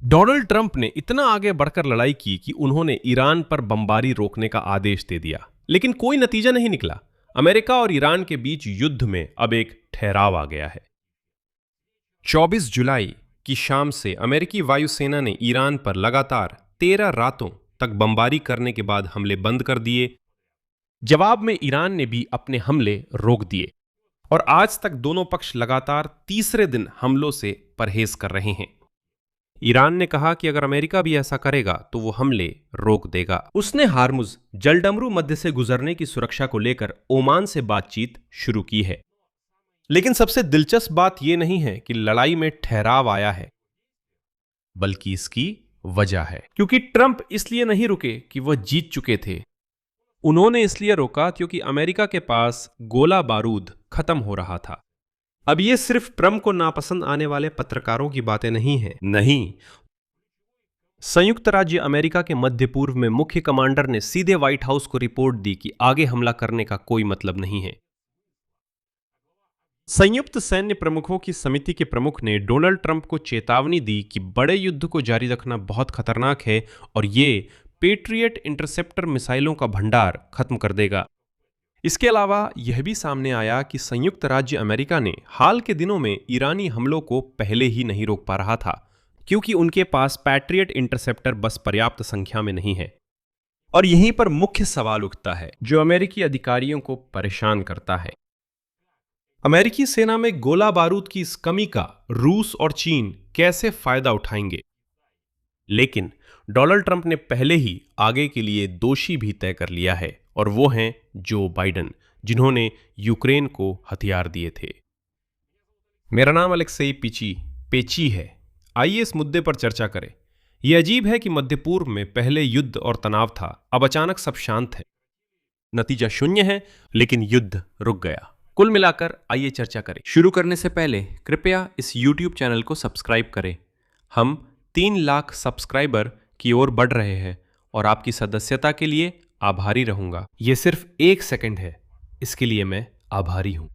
Donald Trump ने इतना आगे बढ़कर लड़ाई की कि उन्होंने ईरान पर बमबारी रोकने का आदेश दे दिया, लेकिन कोई नतीजा नहीं निकला। अमेरिका और ईरान के बीच युद्ध में अब एक ठहराव आ गया है। 24 जुलाई की शाम से अमेरिकी वायुसेना ने ईरान पर लगातार 13 रातों तक बमबारी करने के बाद हमले बंद कर दिए। जवाब में ईरान ने भी अपने हमले रोक दिए और आज तक दोनों पक्ष लगातार तीसरे दिन हमलों से परहेज कर रहे हैं। ईरान ने कहा कि अगर अमेरिका भी ऐसा करेगा तो वो हमले रोक देगा। उसने हार्मुज जलडमरू मध्य से गुजरने की सुरक्षा को लेकर ओमान से बातचीत शुरू की है। लेकिन सबसे दिलचस्प बात यह नहीं है कि लड़ाई में ठहराव आया है, बल्कि इसकी वजह है। क्योंकि ट्रंप इसलिए नहीं रुके कि वह जीत चुके थे, उन्होंने इसलिए रोका क्योंकि अमेरिका के पास गोला बारूद खत्म हो रहा था। अब ये सिर्फ ट्रंप को नापसंद आने वाले पत्रकारों की बातें नहीं हैं। नहीं, संयुक्त राज्य अमेरिका के मध्य पूर्व में मुख्य कमांडर ने सीधे व्हाइट हाउस को रिपोर्ट दी कि आगे हमला करने का कोई मतलब नहीं है। संयुक्त सैन्य प्रमुखों की समिति के प्रमुख ने डोनाल्ड ट्रंप को चेतावनी दी कि बड़े युद्ध को जारी रखना बहुत खतरनाक है और ये पेट्रियट इंटरसेप्टर मिसाइलों का भंडार खत्म कर देगा। इसके अलावा यह भी सामने आया कि संयुक्त राज्य अमेरिका ने हाल के दिनों में ईरानी हमलों को पहले ही नहीं रोक पा रहा था, क्योंकि उनके पास पैट्रियट इंटरसेप्टर बस पर्याप्त संख्या में नहीं है। और यहीं पर मुख्य सवाल उठता है जो अमेरिकी अधिकारियों को परेशान करता है। अमेरिकी सेना में गोला बारूद की इस कमी का रूस और चीन कैसे फायदा उठाएंगे? लेकिन डोनाल्ड ट्रंप ने पहले ही आगे के लिए दोषी भी तय कर लिया है, और वो हैं जो बाइडेन, जिन्होंने यूक्रेन को हथियार दिए थे। मेरा नाम अलेक्सेई पेची है। आइए इस मुद्दे पर चर्चा करें। यह अजीब है कि मध्य पूर्व में पहले युद्ध और तनाव था, अब अचानक सब शांत है। नतीजा शून्य है, लेकिन युद्ध रुक गया। कुल मिलाकर आइए चर्चा करें। शुरू करने से पहले कृपया इस YouTube चैनल को सब्सक्राइब करें। हम 3 लाख सब्सक्राइबर की ओर बढ़ रहे हैं और आपकी सदस्यता के लिए आभारी रहूंगा। यह सिर्फ 1 सेकंड है, इसके लिए मैं आभारी हूं।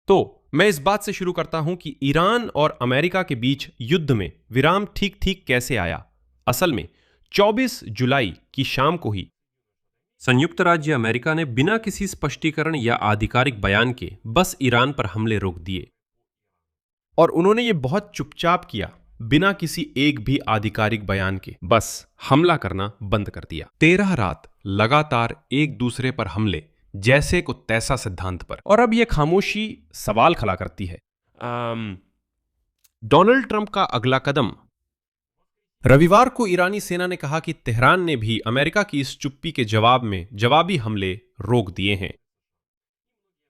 तो मैं इस बात से शुरू करता हूं कि ईरान और अमेरिका के बीच युद्ध में विराम ठीक कैसे आया। असल में 24 जुलाई की शाम को ही संयुक्त राज्य अमेरिका ने बिना किसी स्पष्टीकरण या आधिकारिक बयान के बस ईरान पर हमले रोक दिए, और उन्होंने ये बहुत चुपचाप किया, बिना किसी एक भी आधिकारिक बयान के बस हमला करना बंद कर दिया। 13 रात लगातार एक दूसरे पर हमले, जैसे को तैसा सिद्धांत पर। और अब यह खामोशी सवाल खड़ा करती है, डोनाल्ड ट्रंप का अगला कदम। रविवार को ईरानी सेना ने कहा कि तेहरान ने भी अमेरिका की इस चुप्पी के जवाब में जवाबी हमले रोक दिए हैं।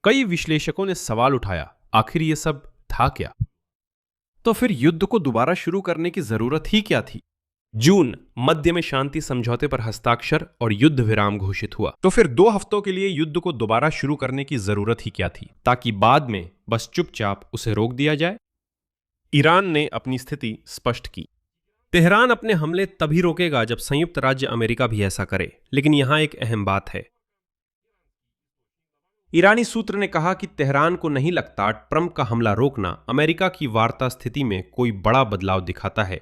कई विश्लेषकों ने सवाल उठाया, आखिर यह सब था क्या? तो फिर युद्ध को दोबारा शुरू करने की जरूरत ही क्या थी? जून मध्य में शांति समझौते पर हस्ताक्षर और युद्ध विराम घोषित हुआ। तो फिर 2 हफ्तों के लिए युद्ध को दोबारा शुरू करने की जरूरत ही क्या थी, ताकि बाद में बस चुपचाप उसे रोक दिया जाए? ईरान ने अपनी स्थिति स्पष्ट की। तेहरान अपने हमले तभी रोकेगा जब संयुक्त राज्य अमेरिका भी ऐसा करे। लेकिन यहां एक अहम बात है। ईरानी सूत्र ने कहा कि तेहरान को नहीं लगता ट्रंप का हमला रोकना अमेरिका की वार्ता स्थिति में कोई बड़ा बदलाव दिखाता है।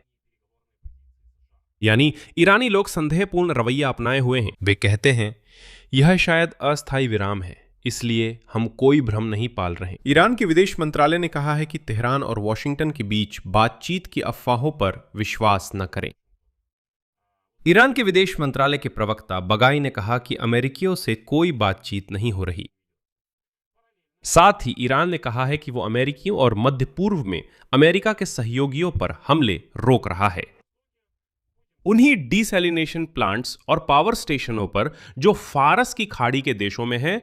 यानी ईरानी लोग संदेहपूर्ण रवैया अपनाए हुए हैं। वे कहते हैं यह शायद अस्थायी विराम है, इसलिए हम कोई भ्रम नहीं पाल रहे। ईरान के विदेश मंत्रालय ने कहा है कि तेहरान और वॉशिंगटन के बीच बातचीत की अफवाहों पर विश्वास न करें। ईरान के विदेश मंत्रालय के प्रवक्ता बगाई ने कहा कि अमेरिकियों से कोई बातचीत नहीं हो रही। साथ ही ईरान ने कहा है कि वो अमेरिकियों और मध्य पूर्व में अमेरिका के सहयोगियों पर हमले रोक रहा है। उन्हीं डिसैलिनेशन प्लांट्स और पावर स्टेशनों पर जो फारस की खाड़ी के देशों में हैं,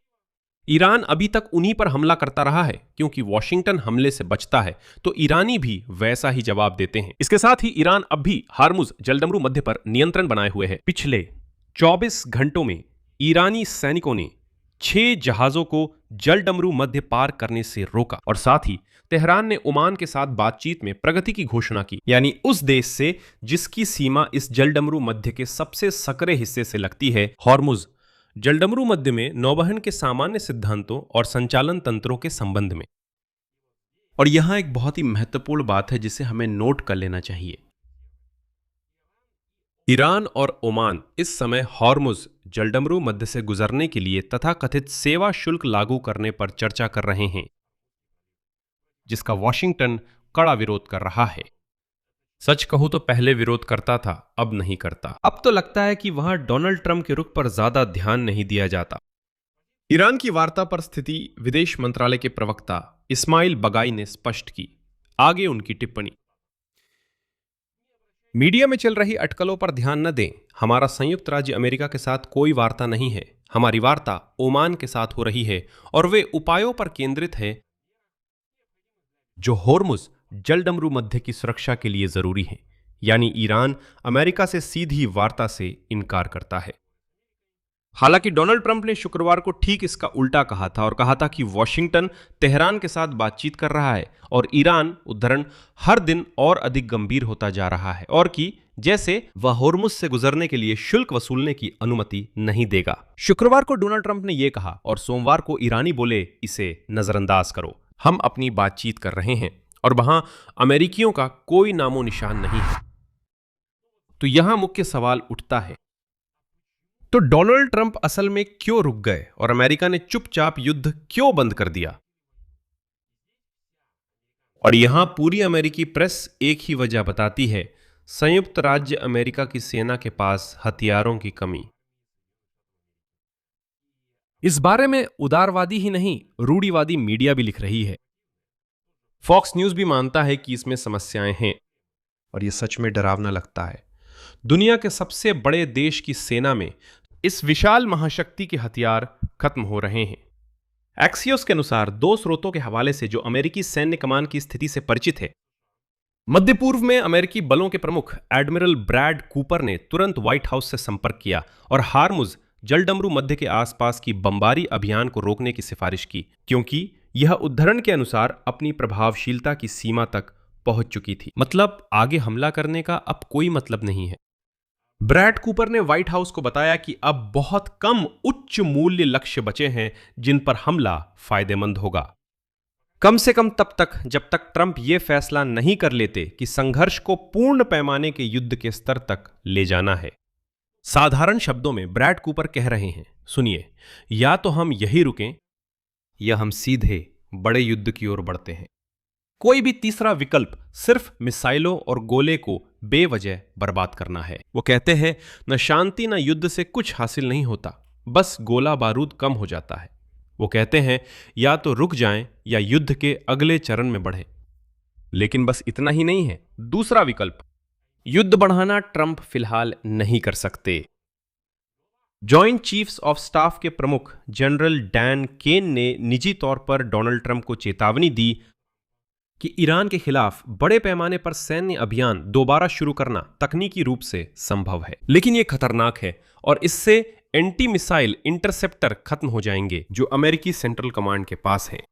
ईरान अभी तक उन्हीं पर हमला करता रहा है। क्योंकि वॉशिंगटन हमले से बचता है तो ईरानी भी वैसा ही जवाब देते हैं। इसके साथ ही ईरान अब भी हार्मुज जलडमरू मध्य पर नियंत्रण बनाए हुए है। पिछले 24 घंटों में ईरानी सैनिकों ने 6 जहाजों को जलडमरू मध्य पार करने से रोका, और साथ ही तेहरान ने ओमान के साथ बातचीत में प्रगति की घोषणा की। यानी उस देश से जिसकी सीमा इस जलडमरू मध्य के सबसे सकरे हिस्से से लगती है, हॉर्मुज जलडमरू मध्य में नौवहन के सामान्य सिद्धांतों और संचालन तंत्रों के संबंध में। और यहां एक बहुत ही महत्वपूर्ण बात है जिसे हमें नोट कर लेना चाहिए। ईरान और ओमान इस समय हॉर्मुज जलडमरू मध्य से गुजरने के लिए तथाकथित सेवा शुल्क लागू करने पर चर्चा कर रहे हैं, जिसका वॉशिंगटन कड़ा विरोध कर रहा है। सच कहूं तो पहले विरोध करता था, अब नहीं करता। अब तो लगता है कि वहां डोनाल्ड ट्रंप के रुख पर ज्यादा ध्यान नहीं दिया जाता। ईरान की वार्ता पर स्थिति विदेश मंत्रालय के प्रवक्ता इस्माइल बगाई ने स्पष्ट की। आगे उनकी टिप्पणी, मीडिया में चल रही अटकलों पर ध्यान न दें। हमारा संयुक्त राज्य अमेरिका के साथ कोई वार्ता नहीं है। हमारी वार्ता ओमान के साथ हो रही है और वे उपायों पर केंद्रित है जो होर्मुज जलडमरू मध्य की सुरक्षा के लिए जरूरी है। यानी ईरान अमेरिका से सीधी वार्ता से इनकार करता है। हालांकि डोनाल्ड ट्रंप ने शुक्रवार को ठीक इसका उल्टा कहा था और कहा था कि वॉशिंगटन तेहरान के साथ बातचीत कर रहा है और ईरान उद्धरण हर दिन और अधिक गंभीर होता जा रहा है और कि जैसे वह होर्मुज से गुजरने के लिए शुल्क वसूलने की अनुमति नहीं देगा। शुक्रवार को डोनाल्ड ट्रंप ने यह कहा और सोमवार को ईरानी बोले, इसे नजरअंदाज करो, हम अपनी बातचीत कर रहे हैं और वहां अमेरिकियों का कोई नामो निशान नहीं है। तो यहां मुख्य सवाल उठता है, तो डोनाल्ड ट्रंप असल में क्यों रुक गए और अमेरिका ने चुपचाप युद्ध क्यों बंद कर दिया? और यहां पूरी अमेरिकी प्रेस एक ही वजह बताती है, संयुक्त राज्य अमेरिका की सेना के पास हथियारों की कमी। इस बारे में उदारवादी ही नहीं, रूढ़िवादी मीडिया भी लिख रही है। फॉक्स न्यूज भी मानता है कि इसमें समस्याएं हैं और यह सच में डरावना लगता है। दुनिया के सबसे बड़े देश की सेना में इस विशाल महाशक्ति के हथियार खत्म हो रहे हैं। एक्सियोस के अनुसार दो स्रोतों के हवाले से जो अमेरिकी सैन्य कमान की स्थिति से परिचित है, मध्य पूर्व में अमेरिकी बलों के प्रमुख एडमिरल ब्रैड कूपर ने तुरंत व्हाइट हाउस से संपर्क किया और हार्मुज जलडमरू मध्य के आसपास की बमबारी अभियान को रोकने की सिफारिश की, क्योंकि यह उद्धरण के अनुसार अपनी प्रभावशीलता की सीमा तक पहुंच चुकी थी। मतलब आगे हमला करने का अब कोई मतलब नहीं है। ब्रैड कूपर ने व्हाइट हाउस को बताया कि अब बहुत कम उच्च मूल्य लक्ष्य बचे हैं जिन पर हमला फायदेमंद होगा, कम से कम तब तक जब तक ट्रंप यह फैसला नहीं कर लेते कि संघर्ष को पूर्ण पैमाने के युद्ध के स्तर तक ले जाना है। साधारण शब्दों में ब्रैड कूपर कह रहे हैं, सुनिए, या तो हम यही रुकें या हम सीधे बड़े युद्ध की ओर बढ़ते हैं। कोई भी तीसरा विकल्प सिर्फ मिसाइलों और गोले को बेवजह बर्बाद करना है। वो कहते हैं, न शांति न युद्ध से कुछ हासिल नहीं होता, बस गोला बारूद कम हो जाता है। वो कहते हैं, या तो रुक जाएं या युद्ध के अगले चरण में बढ़ें। लेकिन बस इतना ही नहीं है, दूसरा विकल्प युद्ध बढ़ाना ट्रंप फिलहाल नहीं कर सकते। जॉइंट चीफ्स ऑफ स्टाफ के प्रमुख जनरल डैन केन ने निजी तौर पर डोनाल्ड ट्रंप को चेतावनी दी कि ईरान के खिलाफ बड़े पैमाने पर सैन्य अभियान दोबारा शुरू करना तकनीकी रूप से संभव है, लेकिन यह खतरनाक है और इससे एंटी मिसाइल इंटरसेप्टर खत्म हो जाएंगे जो अमेरिकी सेंट्रल कमांड के पास है।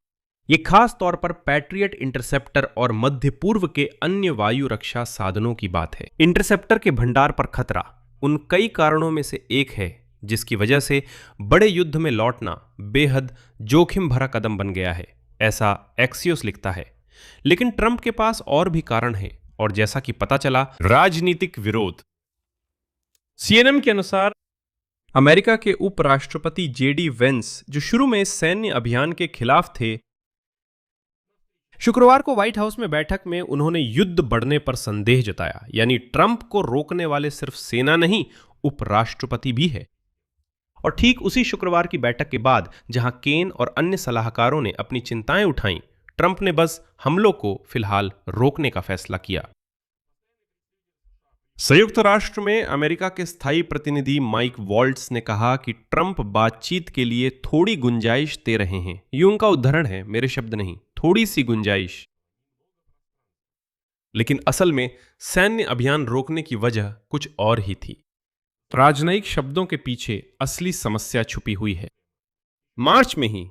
ये खास तौर पर पैट्रियट इंटरसेप्टर और मध्य पूर्व के अन्य वायु रक्षा साधनों की बात है। इंटरसेप्टर के भंडार पर खतरा उन कई कारणों में से एक है जिसकी वजह से बड़े युद्ध में लौटना बेहद जोखिम भरा कदम बन गया है, ऐसा एक्सियोस लिखता है। लेकिन ट्रंप के पास और भी कारण है और जैसा कि पता चला, राजनीतिक विरोध। सीएनएन के अनुसार अमेरिका के उपराष्ट्रपति जेडी वेंस, जो शुरू में सैन्य अभियान के खिलाफ थे, शुक्रवार को व्हाइट हाउस में बैठक में उन्होंने युद्ध बढ़ने पर संदेह जताया। यानी ट्रंप को रोकने वाले सिर्फ सेना नहीं, उपराष्ट्रपति भी है। और ठीक उसी शुक्रवार की बैठक के बाद जहां केन और अन्य सलाहकारों ने अपनी चिंताएं उठाईं, ट्रंप ने बस हमलों को फिलहाल रोकने का फैसला किया। संयुक्त राष्ट्र में अमेरिका के स्थायी प्रतिनिधि माइक वॉल्ट्स ने कहा कि ट्रंप बातचीत के लिए थोड़ी गुंजाइश दे रहे हैं। ये उनका उद्धरण है, मेरे शब्द नहीं, थोड़ी सी गुंजाइश। लेकिन असल में सैन्य अभियान रोकने की वजह कुछ और ही थी। राजनयिक शब्दों के पीछे असली समस्या छुपी हुई है। मार्च में ही,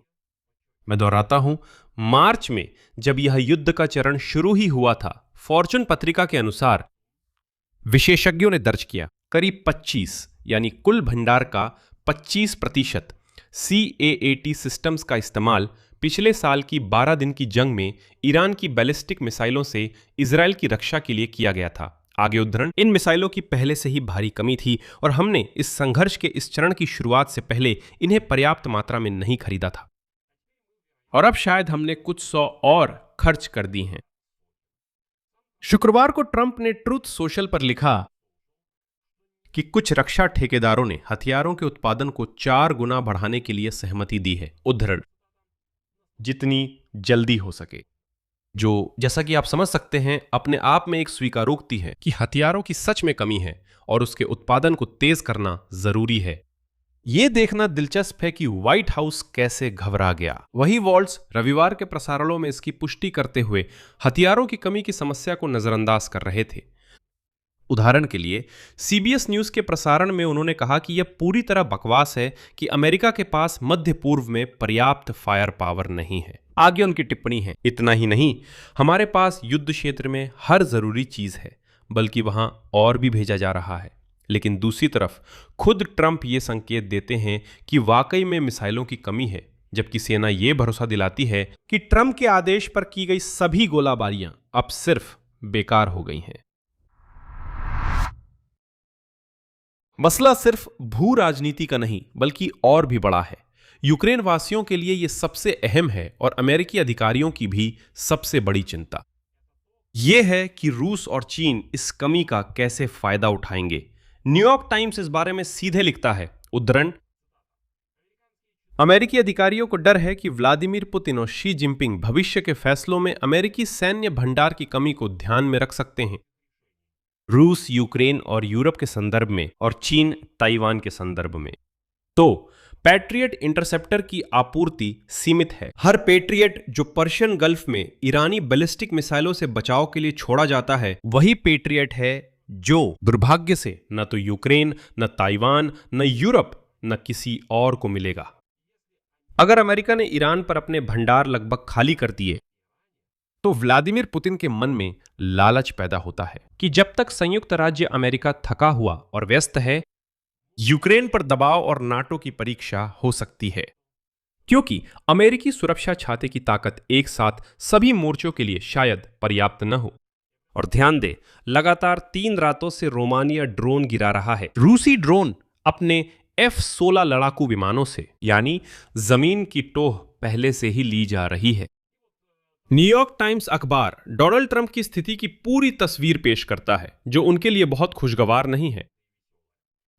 मैं दोहराता हूं, मार्च में जब यह युद्ध का चरण शुरू ही हुआ था, फॉर्च्यून पत्रिका के अनुसार विशेषज्ञों ने दर्ज किया करीब 25 यानी कुल भंडार का 25% CAAT सिस्टम्स का इस्तेमाल पिछले साल की 12 दिन की जंग में ईरान की बैलिस्टिक मिसाइलों से इजराइल की रक्षा के लिए किया गया था। आगे उद्धरण, इन मिसाइलों की पहले से ही भारी कमी थी और हमने इस संघर्ष के इस चरण की शुरुआत से पहले इन्हें पर्याप्त मात्रा में नहीं खरीदा था और अब शायद हमने कुछ 100 और खर्च कर दी हैं। शुक्रवार को ट्रंप ने ट्रूथ सोशल पर लिखा कि कुछ रक्षा ठेकेदारों ने हथियारों के उत्पादन को 4 गुना बढ़ाने के लिए सहमति दी है। उद्धरण, जितनी जल्दी हो सके, जो जैसा कि आप समझ सकते हैं अपने आप में एक स्वीकारोक्ति है कि हथियारों की सच में कमी है और उसके उत्पादन को तेज करना जरूरी है। यह देखना दिलचस्प है कि व्हाइट हाउस कैसे घबरा गया। वही वॉल्ट्स रविवार के प्रसारणों में इसकी पुष्टि करते हुए हथियारों की कमी की समस्या को नजरअंदाज कर रहे थे। उदाहरण के लिए सीबीएस न्यूज के प्रसारण में उन्होंने कहा कि यह पूरी तरह बकवास है कि अमेरिका के पास मध्य पूर्व में पर्याप्त फायर पावर नहीं है। आगे उनकी टिप्पणी है, इतना ही नहीं, हमारे पास युद्ध क्षेत्र में हर जरूरी चीज है, बल्कि वहां और भी भेजा जा रहा है। लेकिन दूसरी तरफ खुद ट्रंप ये संकेत देते हैं कि वाकई में मिसाइलों की कमी है, जबकि सेना ये भरोसा दिलाती है कि ट्रंप के आदेश पर की गई सभी गोलाबारियां अब सिर्फ बेकार हो गई हैं। मसला सिर्फ भू राजनीति का नहीं बल्कि और भी बड़ा है। यूक्रेन वासियों के लिए यह सबसे अहम है और अमेरिकी अधिकारियों की भी सबसे बड़ी चिंता यह है कि रूस और चीन इस कमी का कैसे फायदा उठाएंगे। न्यूयॉर्क टाइम्स इस बारे में सीधे लिखता है, उद्धरण, अमेरिकी अधिकारियों को डर है कि व्लादिमीर पुतिन और शी जिनपिंग भविष्य के फैसलों में अमेरिकी सैन्य भंडार की कमी को ध्यान में रख सकते हैं। रूस यूक्रेन और यूरोप के संदर्भ में और चीन ताइवान के संदर्भ में। तो पैट्रियट इंटरसेप्टर की आपूर्ति सीमित है। हर पैट्रियट जो पर्शियन गल्फ में ईरानी बैलिस्टिक मिसाइलों से बचाव के लिए छोड़ा जाता है, वही पैट्रियट है जो दुर्भाग्य से न तो यूक्रेन, न ताइवान, न यूरोप, न किसी और को मिलेगा। अगर अमेरिका ने ईरान पर अपने भंडार लगभग खाली कर दिए तो व्लादिमीर पुतिन के मन में लालच पैदा होता है कि जब तक संयुक्त राज्य अमेरिका थका हुआ और व्यस्त है, यूक्रेन पर दबाव और नाटो की परीक्षा हो सकती है, क्योंकि अमेरिकी सुरक्षा छाते की ताकत एक साथ सभी मोर्चों के लिए शायद पर्याप्त न हो। और ध्यान दे, लगातार 3 रातों से रोमानिया ड्रोन गिरा रहा है। रूसी ड्रोन अपने F-16 लड़ाकू विमानों से, यानी जमीन की टोह पहले से ही ली जा रही है। न्यूयॉर्क टाइम्स अखबार डोनाल्ड ट्रंप की स्थिति की पूरी तस्वीर पेश करता है, जो उनके लिए बहुत खुशगवार नहीं है।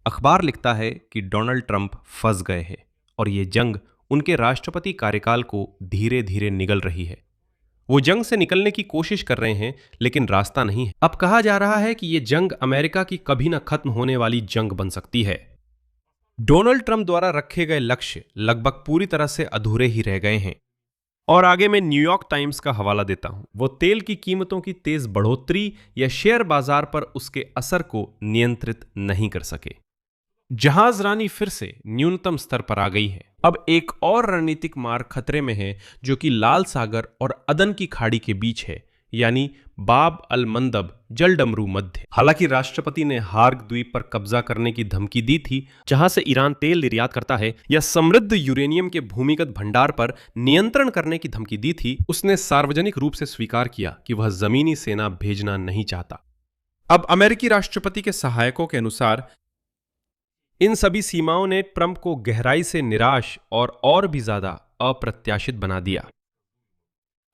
अखबार लिखता है कि डोनाल्ड ट्रंप फंस गए हैं और ये जंग उनके राष्ट्रपति कार्यकाल को धीरे धीरे निगल रही है। वो जंग से निकलने की कोशिश कर रहे हैं, लेकिन रास्ता नहीं है। अब कहा जा रहा है कि ये जंग अमेरिका की कभी न खत्म होने वाली जंग बन सकती है। डोनाल्ड ट्रंप द्वारा रखे गए लक्ष्य लगभग पूरी तरह से अधूरे ही रह गए हैं। और आगे मैं न्यूयॉर्क टाइम्स का हवाला देता हूं। वो तेल की कीमतों की तेज बढ़ोतरी या शेयर बाजार पर उसके असर को नियंत्रित नहीं कर सके। जहाज रानी फिर से न्यूनतम स्तर पर आ गई है। अब एक और रणनीतिक मार्ग खतरे में है, जो कि लाल सागर और अदन की खाड़ी के बीच है, यानी बाब अल मंदब जलडमरू मध्य। हालांकि राष्ट्रपति ने हार्ग द्वीप पर कब्जा करने की धमकी दी थी, जहां से ईरान तेल निर्यात करता है, या समृद्ध यूरेनियम के भूमिगत भंडार पर नियंत्रण करने की धमकी दी थी, उसने सार्वजनिक रूप से स्वीकार किया कि वह जमीनी सेना भेजना नहीं चाहता। अब अमेरिकी राष्ट्रपति के सहायकों के अनुसार इन सभी सीमाओं ने ट्रंप को गहराई से निराश और भी ज्यादा अप्रत्याशित बना दिया।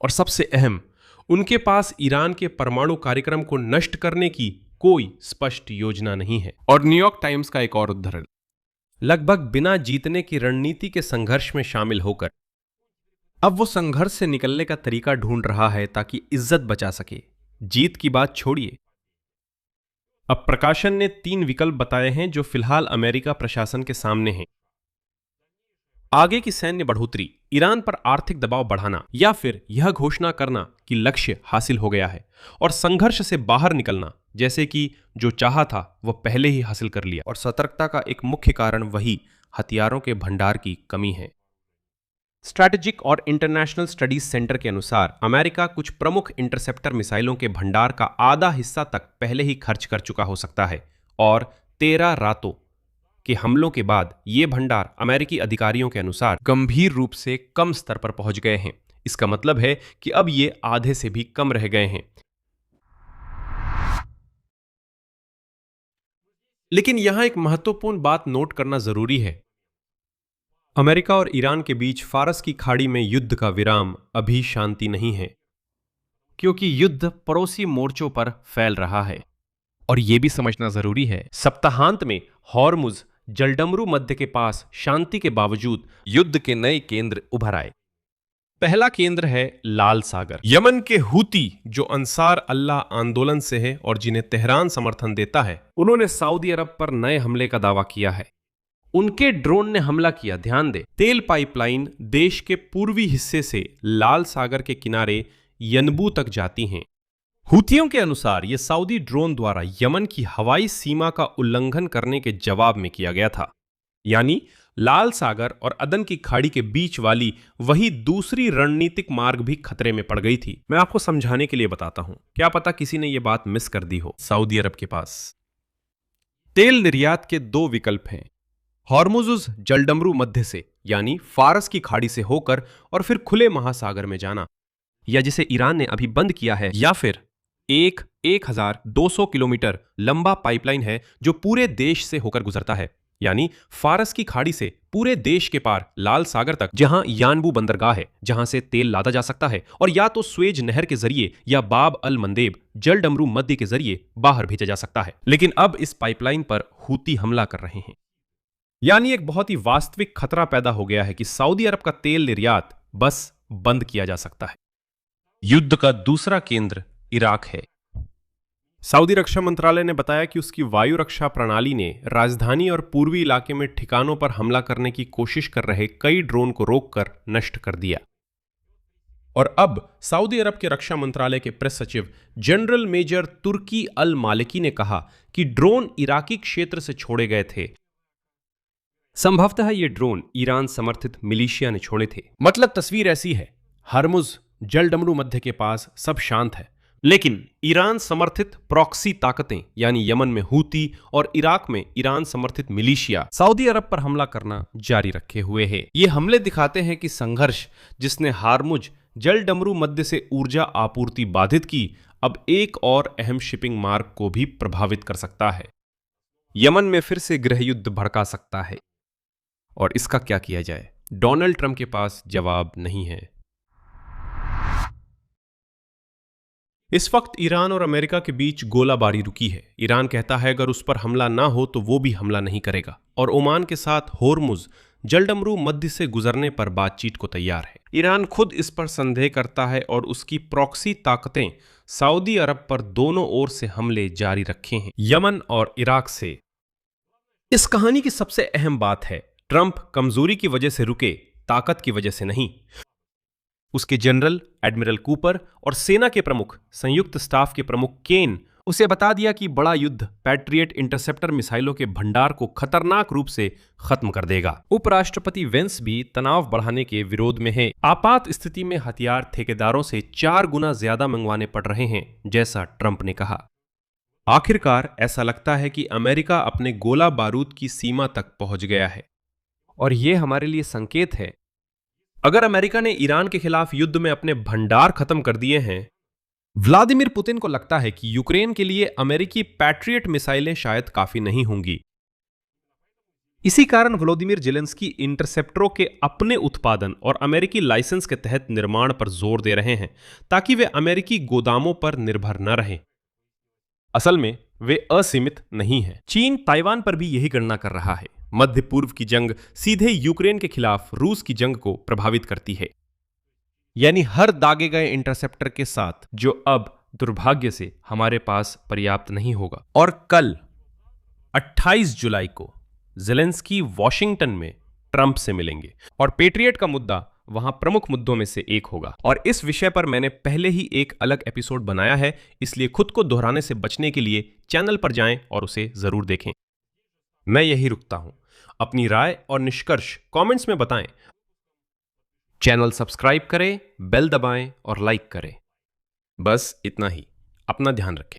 और सबसे अहम, उनके पास ईरान के परमाणु कार्यक्रम को नष्ट करने की कोई स्पष्ट योजना नहीं है। और न्यूयॉर्क टाइम्स का एक और उद्धरण, लगभग बिना जीतने की रणनीति के संघर्ष में शामिल होकर अब वो संघर्ष से निकलने का तरीका ढूंढ रहा है ताकि इज्जत बचा सके। जीत की बात छोड़िए, अब प्रकाशन ने 3 विकल्प बताए हैं जो फिलहाल अमेरिका प्रशासन के सामने हैं। आगे की सैन्य बढ़ोतरी, ईरान पर आर्थिक दबाव बढ़ाना, या फिर यह घोषणा करना कि लक्ष्य हासिल हो गया है और संघर्ष से बाहर निकलना, जैसे कि जो चाहा था वह पहले ही हासिल कर लिया। और सतर्कता का एक मुख्य कारण वही हथियारों के भंडार की कमी है। स्ट्रैटेजिक और इंटरनेशनल स्टडीज सेंटर के अनुसार अमेरिका कुछ प्रमुख इंटरसेप्टर मिसाइलों के भंडार का आधा हिस्सा तक पहले ही खर्च कर चुका हो सकता है और 13 रातों कि हमलों के बाद ये भंडार अमेरिकी अधिकारियों के अनुसार गंभीर रूप से कम स्तर पर पहुंच गए हैं। इसका मतलब है कि अब ये आधे से भी कम रह गए हैं। लेकिन यहां एक महत्वपूर्ण बात नोट करना जरूरी है। अमेरिका और ईरान के बीच फारस की खाड़ी में युद्ध का विराम अभी शांति नहीं है, क्योंकि युद्ध पड़ोसी मोर्चों पर फैल रहा है। और यह भी समझना जरूरी है, सप्ताहांत में हॉर्मुज जलडमरू मध्य के पास शांति के बावजूद युद्ध के नए केंद्र उभर आए। पहला केंद्र है लाल सागर। यमन के हूती, जो अंसार अल्लाह आंदोलन से है और जिन्हें तेहरान समर्थन देता है, उन्होंने सऊदी अरब पर नए हमले का दावा किया है। उनके ड्रोन ने हमला किया। ध्यान दे, तेल पाइपलाइन देश के पूर्वी हिस्से से लाल सागर के किनारे यनबू तक जाती हैं। हूथियों के अनुसार यह सऊदी ड्रोन द्वारा यमन की हवाई सीमा का उल्लंघन करने के जवाब में किया गया था। यानी लाल सागर और अदन की खाड़ी के बीच वाली वही दूसरी रणनीतिक मार्ग भी खतरे में पड़ गई थी। मैं आपको समझाने के लिए बताता हूं, क्या पता किसी ने यह बात मिस कर दी हो। सऊदी अरब के पास तेल निर्यात के दो विकल्प हैं, हॉर्मुजुज जलडमरू मध्य से यानी फारस की खाड़ी से होकर और फिर खुले महासागर में जाना, या जिसे ईरान ने अभी बंद किया है, या फिर 1200 किलोमीटर लंबा पाइपलाइन है जो पूरे देश से होकर गुजरता है, यानी फारस की खाड़ी से पूरे देश के पार लाल सागर तक, जहां यानबू बंदरगाह है जहां से तेल लादा जा सकता है और या तो स्वेज नहर के जरिए या बाब अल मंदेब जलडमरू मध्य के जरिए बाहर भेजा जा सकता है। लेकिन अब इस पाइपलाइन पर हूती हमला कर रहे हैं, यानी एक बहुत ही वास्तविक खतरा पैदा हो गया है कि सऊदी अरब का तेल निर्यात बस बंद किया जा सकता है। युद्ध का दूसरा केंद्र इराक है। सऊदी रक्षा मंत्रालय ने बताया कि उसकी वायु रक्षा प्रणाली ने राजधानी और पूर्वी इलाके में ठिकानों पर हमला करने की कोशिश कर रहे कई ड्रोन को रोककर नष्ट कर दिया। और अब सऊदी अरब के रक्षा मंत्रालय के प्रेस सचिव जनरल मेजर तुर्की अल मालिकी ने कहा कि ड्रोन इराकी क्षेत्र से छोड़े गए थे। संभवतः ये ड्रोन ईरान समर्थित मिलिशिया ने छोड़े थे। मतलब तस्वीर ऐसी है, हर्मुज जलडमरू मध्य के पास सब शांत है, लेकिन ईरान समर्थित प्रॉक्सी ताकतें यानी यमन में हूती और इराक में ईरान समर्थित मिलिशिया सऊदी अरब पर हमला करना जारी रखे हुए है। ये हमले दिखाते हैं कि संघर्ष जिसने हार्मुज जलडमरू मध्य से ऊर्जा आपूर्ति बाधित की, अब एक और अहम शिपिंग मार्ग को भी प्रभावित कर सकता है। यमन में फिर से गृहयुद्ध भड़का सकता है और इसका क्या किया जाए? डोनाल्ड ट्रंप के पास जवाब नहीं है। इस वक्त ईरान और अमेरिका के बीच गोलाबारी रुकी है। ईरान कहता है अगर उस पर हमला ना हो तो वो भी हमला नहीं करेगा और ओमान के साथ होर्मुज जलडमरू मध्य से गुजरने पर बातचीत को तैयार है। ईरान खुद इस पर संदेह करता है और उसकी प्रॉक्सी ताकतें सऊदी अरब पर दोनों ओर से हमले जारी रखे हैं, यमन और इराक से। इस कहानी की सबसे अहम बात है, ट्रंप कमजोरी की वजह से रुके, ताकत की वजह से नहीं। उसके जनरल एडमिरल कूपर और सेना के प्रमुख संयुक्त स्टाफ के प्रमुख केन उसे बता दिया कि बड़ा युद्ध पैट्रियट इंटरसेप्टर मिसाइलों के भंडार को खतरनाक रूप से खत्म कर देगा। उपराष्ट्रपति वेंस भी तनाव बढ़ाने के विरोध में है। आपात स्थिति में हथियार ठेकेदारों से 4 गुना ज्यादा मंगवाने पड़ रहे हैं, जैसा ट्रंप ने कहा। आखिरकार ऐसा लगता है कि अमेरिका अपने गोला बारूद की सीमा तक पहुंच गया है और यह हमारे लिए संकेत है, अगर अमेरिका ने ईरान के खिलाफ युद्ध में अपने भंडार खत्म कर दिए हैं, व्लादिमीर पुतिन को लगता है कि यूक्रेन के लिए अमेरिकी पैट्रियट मिसाइलें शायद काफी नहीं होंगी। इसी कारण व्लादिमीर जेलेंस्की इंटरसेप्टरों के अपने उत्पादन और अमेरिकी लाइसेंस के तहत निर्माण पर जोर दे रहे हैं ताकि वे अमेरिकी गोदामों पर निर्भर न रहें। असल में वे असीमित नहीं हैं। चीन ताइवान पर भी यही गणना कर रहा है। मध्य पूर्व की जंग सीधे यूक्रेन के खिलाफ रूस की जंग को प्रभावित करती है, यानी हर दागे गए इंटरसेप्टर के साथ, जो अब दुर्भाग्य से हमारे पास पर्याप्त नहीं होगा। और कल 28 जुलाई को ज़ेलेंस्की वॉशिंगटन में ट्रंप से मिलेंगे और पेट्रियट का मुद्दा वहां प्रमुख मुद्दों में से एक होगा। और इस विषय पर मैंने पहले ही एक अलग एपिसोड बनाया है, इसलिए खुद को दोहराने से बचने के लिए चैनल पर जाएं और उसे जरूर देखें। मैं यही रुकता हूं। अपनी राय और निष्कर्ष कमेंट्स में बताएं। चैनल सब्सक्राइब करें, बेल दबाएं और लाइक करें। बस इतना ही। अपना ध्यान रखें।